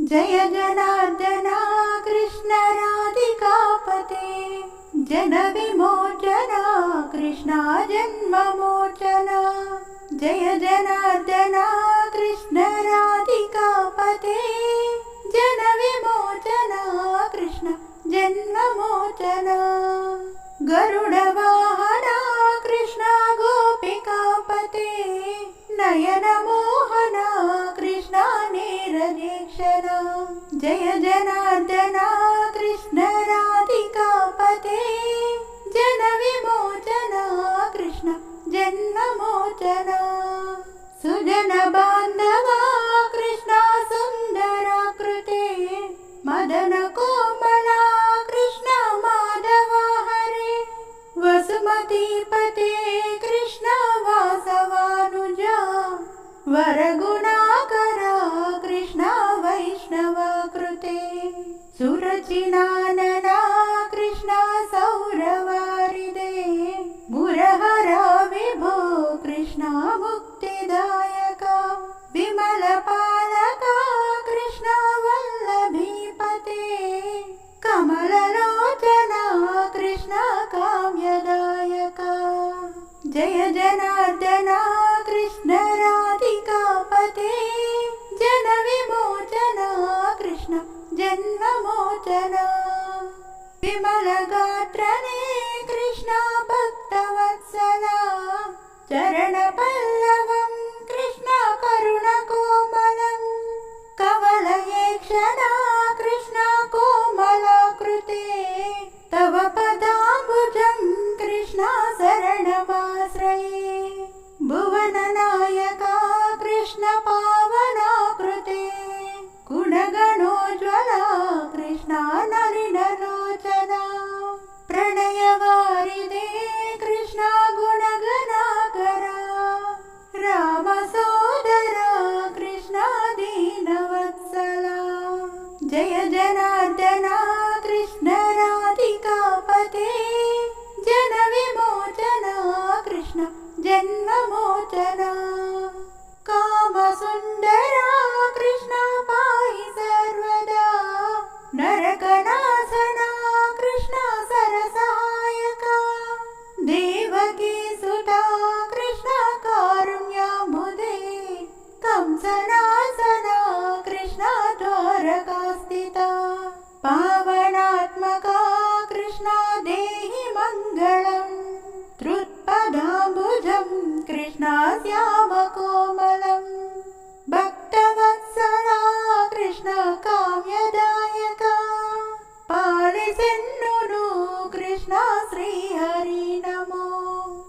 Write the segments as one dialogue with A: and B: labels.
A: जय जनार्दना कृष्ण राधिकापते जन विमोचना कृष्णा जन्ममोचना। जय जनार्दना कृष्ण राधिकापते जन विमोचना कृष्ण जन्ममोचना। गरुड वाहना कृष्ण गोपिकापते नयन मोहना कृष्ण नीरजेक्षणा। जय जनार्दना कृष्ण राधिकापते जन विमोचना कृष्ण जन्ममोचना। सुजन बांधवा कृष्ण सुंदराकृते मदन कोमला कृष्ण माधवा हरे। वसुमतीपते कृष्ण वासवानुजा वरगुणाकरा कृष्ण वैष्णवाकृते। सुरचिनानना कृष्ण सौरवारिदे मुरहरा विभो कृष्ण मुक्तिदायका। विमलपालका कृष्ण वल्लभीपते कमललोचना कृष्ण काम्यदायका। जय जनार्दना कृष्ण राधिकापते जन विमोचना कृष्ण जन्ममोचना। विमलगात्रने कृष्ण भक्तवत्सला चरणपल्लवं कृष्ण करुणकोमलं। कवलयेक्षणा कृष्ण कोमलाकृते तव पदाम्बुजं कृष्ण शरणमाश्रये। भुवननायका कृष्ण पावनाकृते गुणगणोज्ज्वला कृष्ण नलिनलोचना। प्रणयवारिदे कृष्ण गुणगणाकरा रामसोदरा कृष्ण दीनवत्सला। जय जनार्दना कृष्ण राधिकापते जन विमोचना कृष्ण जन्ममोचना। कामसुन्दरा कृष्ण पाहि सर्वदा नरकनाशना कृष्ण सरसहायका। देवकी सुता कृष्ण कारुण्याम्बुदे कंसनासना कृष्ण द्वारकास्थिता। पावनात्मका कृष्ण देहि मङ्गलम् त्रुत्पदाम्बुजं कृष्ण श्यामकोमलम्। भक्तवत्सला कृष्ण काम्यदायका पालिसेन्नुनु कृष्ण श्रीहरि नमो।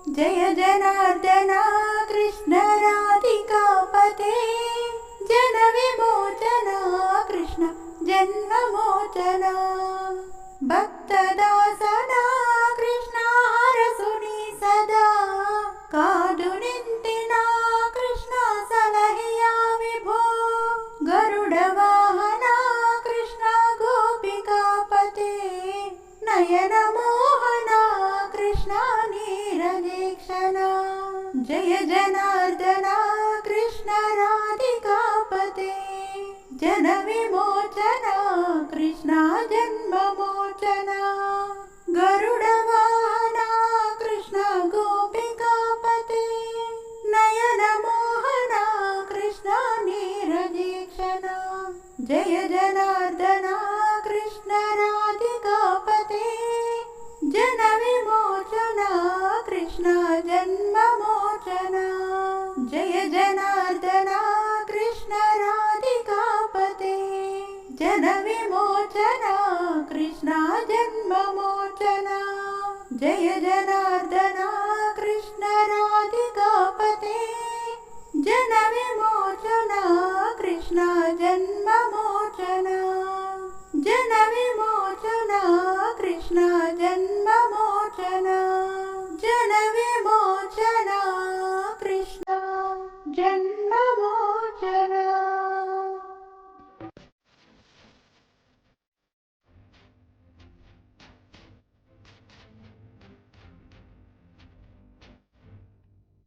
A: जय जनार्दना कृष्ण राधिकापते जन विमोचना कृष्ण जन्ममोचना। भक्तदासना कृष्ण हरसुनि सदा कादु निंतिना कृष्ण सलहिया विभो। गरुड वाहना कृष्ण गोपिकापते नयन मोहना कृष्ण नीरजेक्षणा। जय जनार्दना कृष्ण राधिकापते जन विमोचना कृष्ण जन्ममोचना। गरुड वाहना कृष्ण गोपिकापते नयन मोहना कृष्ण नीरजेक्षणा। जय जनार्दना कृष्ण राधिकापते जन विमोचना कृष्ण जन्ममोचना। जय जनार्दना कृष्ण राधिकापते जन विमोचना कृष्ण जन्ममोचना। जय